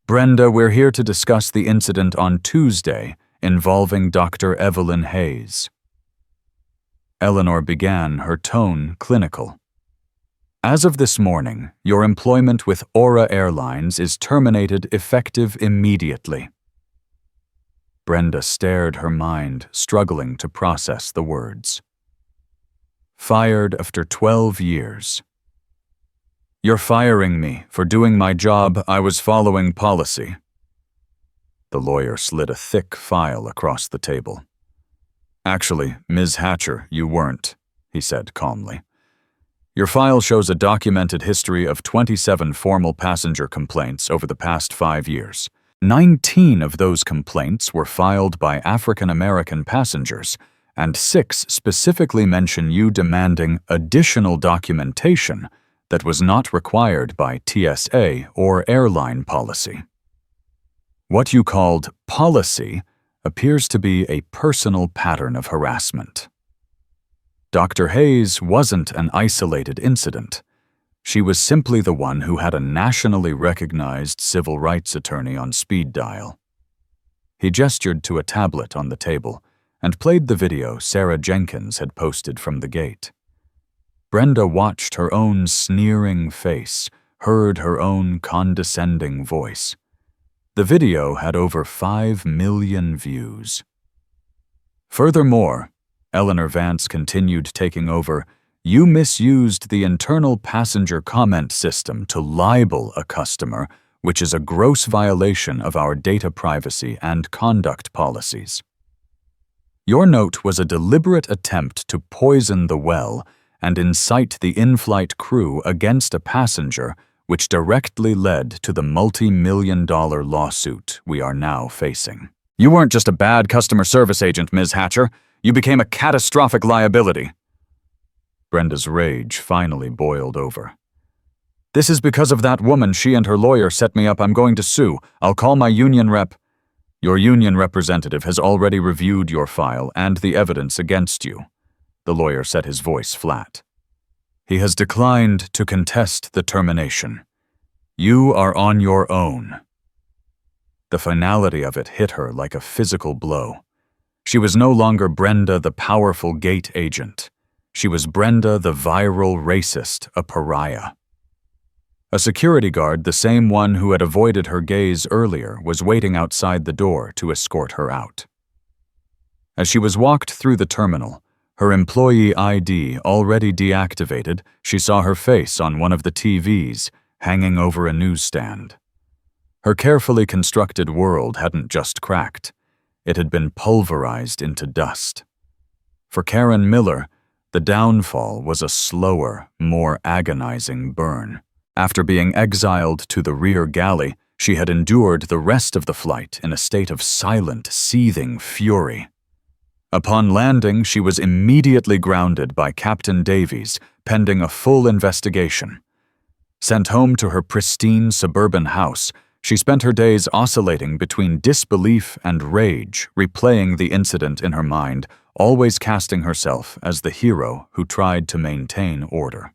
"Brenda, we're here to discuss the incident on Tuesday involving Dr. Evelyn Hayes." Eleanor began, her tone clinical. "As of this morning, your employment with Aura Airlines is terminated effective immediately." Brenda stared, her mind struggling to process the words. "Fired after 12 years. You're firing me for doing my job. I was following policy." The lawyer slid a thick file across the table. "Actually, Ms. Hatcher, you weren't," he said calmly. "Your file shows a documented history of 27 formal passenger complaints over the past 5 years. 19 of those complaints were filed by African American passengers, and 6 specifically mention you demanding additional documentation that was not required by TSA or airline policy. What you called policy appears to be a personal pattern of harassment. Dr. Hayes wasn't an isolated incident. She was simply the one who had a nationally recognized civil rights attorney on speed dial. He gestured to a tablet on the table and played the video Sarah Jenkins had posted from the gate. Brenda watched her own sneering face, heard her own condescending voice. The video had over 5 million views. Furthermore, Eleanor Vance continued taking over, "You misused the internal passenger comment system to libel a customer, which is a gross violation of our data privacy and conduct policies. Your note was a deliberate attempt to poison the well and incite the in-flight crew against a passenger, which directly led to the multi-million-dollar lawsuit we are now facing. You weren't just a bad customer service agent, Ms. Hatcher. You became a catastrophic liability." Brenda's rage finally boiled over. "This is because of that woman. She and her lawyer set me up. I'm going to sue. I'll call my union rep." "Your union representative has already reviewed your file and the evidence against you." The lawyer set his voice flat. "He has declined to contest the termination. You are on your own." The finality of it hit her like a physical blow. She was no longer Brenda, the powerful gate agent. She was Brenda, the viral racist, a pariah. A security guard, the same one who had avoided her gaze earlier, was waiting outside the door to escort her out. As she was walked through the terminal, her employee ID already deactivated, she saw her face on one of the TVs hanging over a newsstand. Her carefully constructed world hadn't just cracked. It had been pulverized into dust. For Karen Miller, the downfall was a slower, more agonizing burn. After being exiled to the rear galley, she had endured the rest of the flight in a state of silent, seething fury. Upon landing, she was immediately grounded by Captain Davies, pending a full investigation. Sent home to her pristine suburban house, she spent her days oscillating between disbelief and rage, replaying the incident in her mind, always casting herself as the hero who tried to maintain order.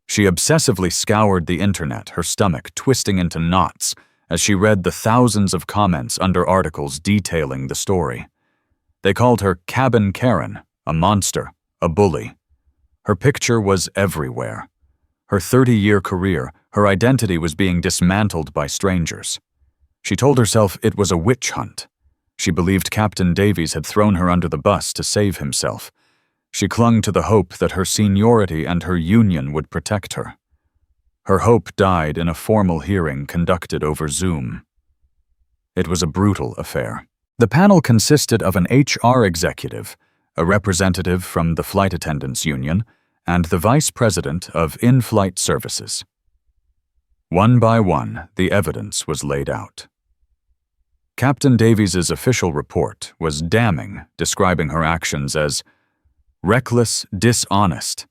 She obsessively scoured the internet, her stomach twisting into knots as she read the thousands of comments under articles detailing the story. They called her Cabin Karen, a monster, a bully. Her picture was everywhere. Her 30-year career, her identity was being dismantled by strangers. She told herself it was a witch hunt. She believed Captain Davies had thrown her under the bus to save himself. She clung to the hope that her seniority and her union would protect her. Her hope died in a formal hearing conducted over Zoom. It was a brutal affair. The panel consisted of an HR executive, a representative from the Flight Attendants Union, and the vice president of in-flight services. One by one, the evidence was laid out. Captain Davies's official report was damning, describing her actions as reckless, dishonest,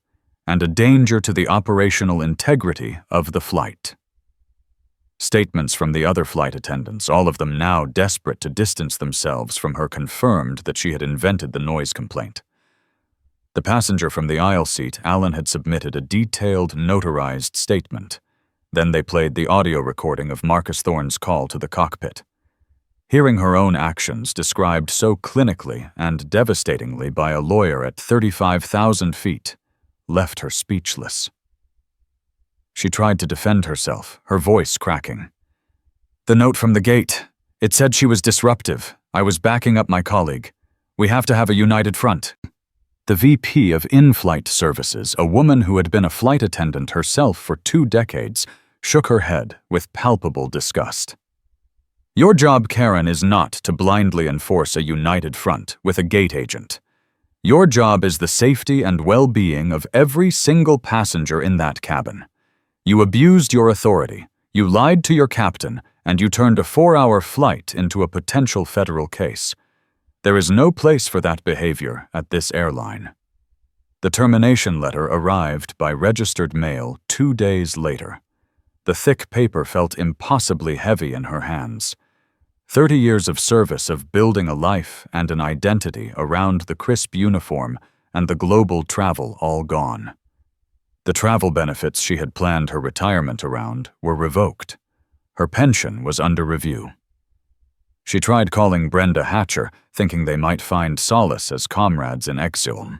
and a danger to the operational integrity of the flight. Statements from the other flight attendants, all of them now desperate to distance themselves from her, confirmed that she had invented the noise complaint. The passenger from the aisle seat, Alan, had submitted a detailed, notarized statement. Then they played the audio recording of Marcus Thorne's call to the cockpit. Hearing her own actions described so clinically and devastatingly by a lawyer at 35,000 feet left her speechless. She tried to defend herself, her voice cracking. "The note from the gate. It said she was disruptive. I was backing up my colleague. We have to have a united front." The VP of in-flight services, a woman who had been a flight attendant herself for 2 decades, shook her head with palpable disgust. "Your job, Karen, is not to blindly enforce a united front with a gate agent. Your job is the safety and well-being of every single passenger in that cabin. You abused your authority, you lied to your captain, and you turned a 4-hour flight into a potential federal case. There is no place for that behavior at this airline. The termination letter arrived by registered mail 2 days later. The thick paper felt impossibly heavy in her hands. 30 years of service of building a life and an identity around the crisp uniform and the global travel all gone. The travel benefits she had planned her retirement around were revoked. Her pension was under review. She tried calling Brenda Hatcher, thinking they might find solace as comrades in exile.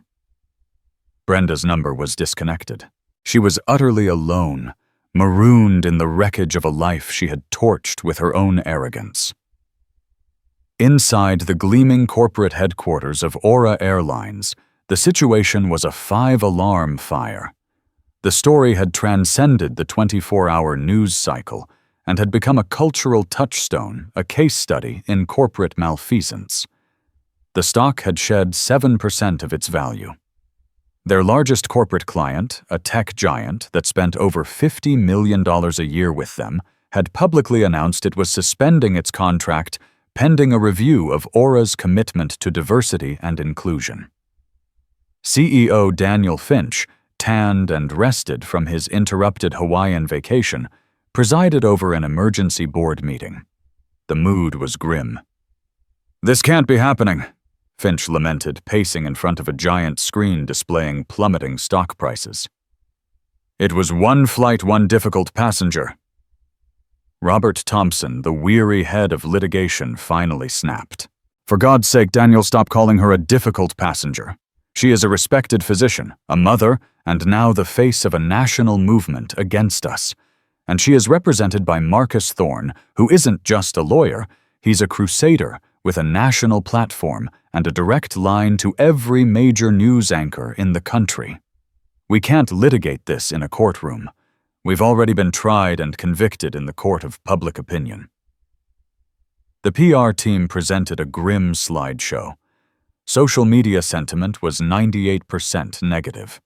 Brenda's number was disconnected. She was utterly alone, marooned in the wreckage of a life she had torched with her own arrogance. Inside the gleaming corporate headquarters of Aura Airlines, the situation was a 5-alarm fire. The story had transcended the 24-hour news cycle and had become a cultural touchstone, a case study in corporate malfeasance. The stock had shed 7% of its value. Their largest corporate client, a tech giant that spent over $50 million a year with them, had publicly announced it was suspending its contract pending a review of Aura's commitment to diversity and inclusion. CEO Daniel Finch, tanned and rested from his interrupted Hawaiian vacation, presided over an emergency board meeting. The mood was grim. "This can't be happening," Finch lamented, pacing in front of a giant screen displaying plummeting stock prices. "It was one flight, one difficult passenger." Robert Thompson, the weary head of litigation, finally snapped. "For God's sake, Daniel, stop calling her a difficult passenger. She is a respected physician, a mother, and now the face of a national movement against us. And she is represented by Marcus Thorne, who isn't just a lawyer, he's a crusader with a national platform and a direct line to every major news anchor in the country. We can't litigate this in a courtroom. We've already been tried and convicted in the court of public opinion." The PR team presented a grim slideshow. Social media sentiment was 98% negative.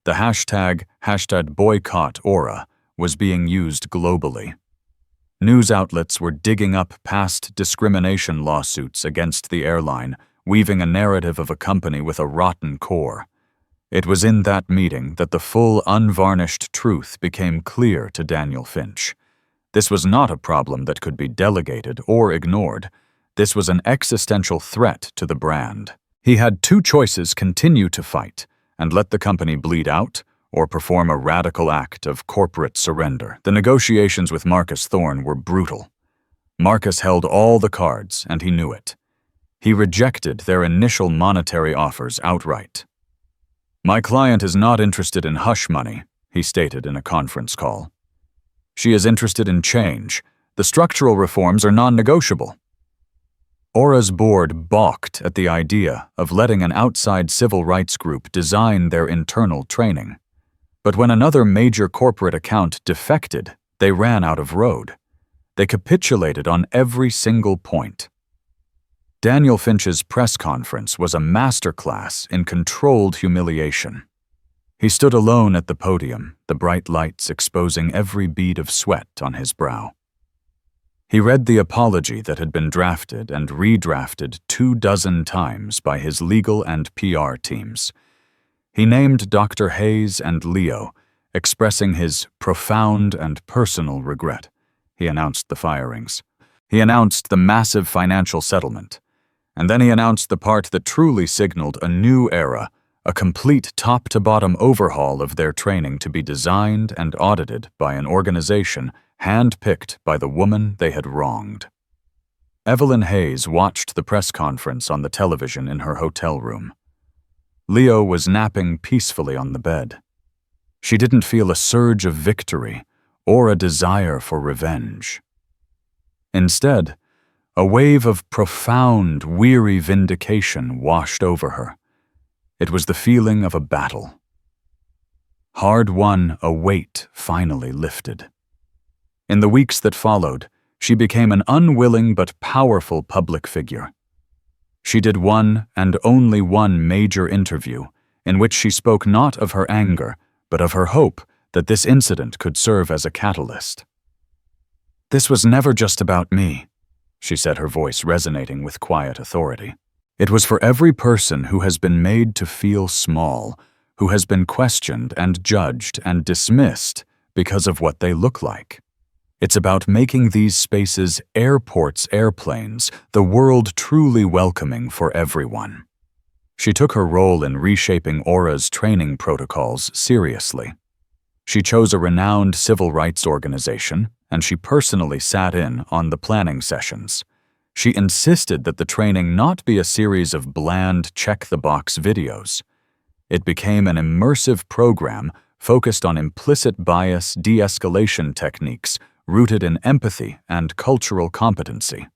The hashtag #BoycottAura was being used globally. News outlets were digging up past discrimination lawsuits against the airline, weaving a narrative of a company with a rotten core. It was in that meeting that the full, unvarnished truth became clear to Daniel Finch. This was not a problem that could be delegated or ignored. This was an existential threat to the brand. He had two choices: continue to fight and let the company bleed out, or perform a radical act of corporate surrender. The negotiations with Marcus Thorne were brutal. Marcus held all the cards, and he knew it. He rejected their initial monetary offers outright. "My client is not interested in hush money," he stated in a conference call. "She is interested in change. The structural reforms are non-negotiable." Aura's board balked at the idea of letting an outside civil rights group design their internal training. But when another major corporate account defected, they ran out of road. They capitulated on every single point. Daniel Finch's press conference was a masterclass in controlled humiliation. He stood alone at the podium, the bright lights exposing every bead of sweat on his brow. He read the apology that had been drafted and redrafted 24 times by his legal and PR teams. He named Dr. Hayes and Leo, expressing his profound and personal regret. He announced the firings. He announced the massive financial settlement. And then he announced the part that truly signaled a new era, a complete top-to-bottom overhaul of their training to be designed and audited by an organization hand-picked by the woman they had wronged. Evelyn Hayes watched the press conference on the television in her hotel room. Leo was napping peacefully on the bed. She didn't feel a surge of victory or a desire for revenge. Instead, a wave of profound, weary vindication washed over her. It was the feeling of a battle. Hard won, a weight finally lifted. In the weeks that followed, she became an unwilling but powerful public figure. She did one and only one major interview in which she spoke not of her anger, but of her hope that this incident could serve as a catalyst. "This was never just about me," she said, her voice resonating with quiet authority. "It was for every person who has been made to feel small, who has been questioned and judged and dismissed because of what they look like. It's about making these spaces airports, airplanes, the world truly welcoming for everyone." She took her role in reshaping Aura's training protocols seriously. She chose a renowned civil rights organization, and she personally sat in on the planning sessions. She insisted that the training not be a series of bland check-the-box videos. It became an immersive program focused on implicit bias de-escalation techniques rooted in empathy and cultural competency.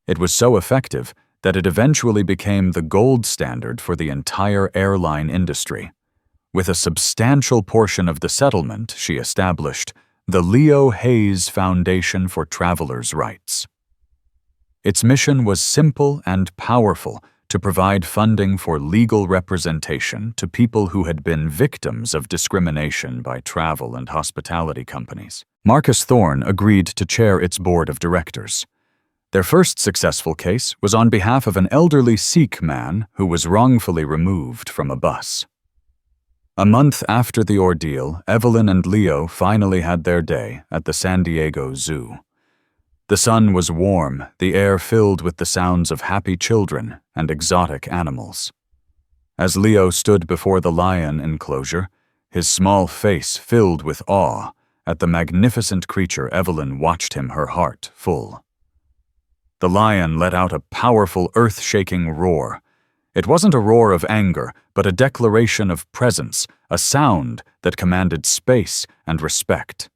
It was so effective that it eventually became the gold standard for the entire airline industry. With a substantial portion of the settlement, she established the Leo Hayes Foundation for Travelers' Rights. Its mission was simple and powerful: to provide funding for legal representation to people who had been victims of discrimination by travel and hospitality companies. Marcus Thorne agreed to chair its board of directors. Their first successful case was on behalf of an elderly Sikh man who was wrongfully removed from a bus. A month after the ordeal, Evelyn and Leo finally had their day at the San Diego Zoo. The sun was warm, the air filled with the sounds of happy children and exotic animals. As Leo stood before the lion enclosure, his small face filled with awe at the magnificent creature, Evelyn watched him, her heart full. The lion let out a powerful, earth-shaking roar. It wasn't a roar of anger, but a declaration of presence, a sound that commanded space and respect.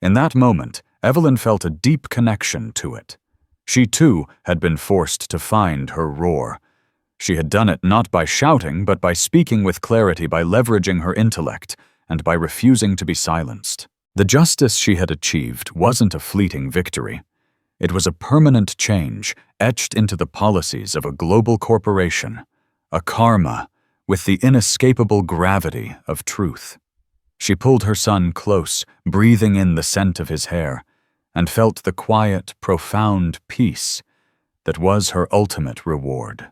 In that moment, Evelyn felt a deep connection to it. She, too, had been forced to find her roar. She had done it not by shouting, but by speaking with clarity, by leveraging her intellect, and by refusing to be silenced. The justice she had achieved wasn't a fleeting victory. It was a permanent change etched into the policies of a global corporation, a karma with the inescapable gravity of truth. She pulled her son close, breathing in the scent of his hair, and felt the quiet, profound peace that was her ultimate reward.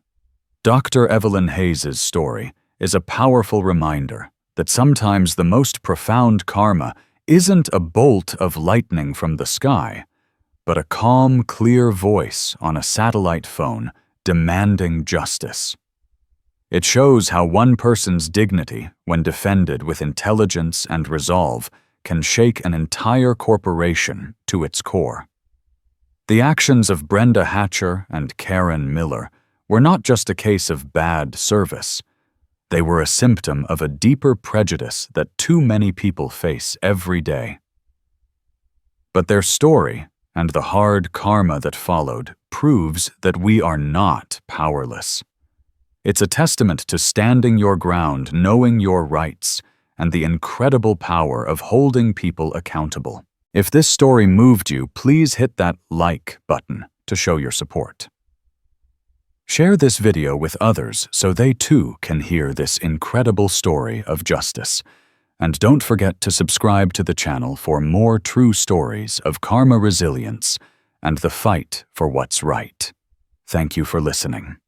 Dr. Evelyn Hayes' story is a powerful reminder that sometimes the most profound karma isn't a bolt of lightning from the sky, but a calm, clear voice on a satellite phone demanding justice. It shows how one person's dignity, when defended with intelligence and resolve, can shake an entire corporation to its core. The actions of Brenda Hatcher and Karen Miller were not just a case of bad service. They were a symptom of a deeper prejudice that too many people face every day. But their story, and the hard karma that followed, proves that we are not powerless. It's a testament to standing your ground, knowing your rights, and the incredible power of holding people accountable. If this story moved you, please hit that like button to show your support. Share this video with others so they too can hear this incredible story of justice. And don't forget to subscribe to the channel for more true stories of karma resilience and the fight for what's right. Thank you for listening.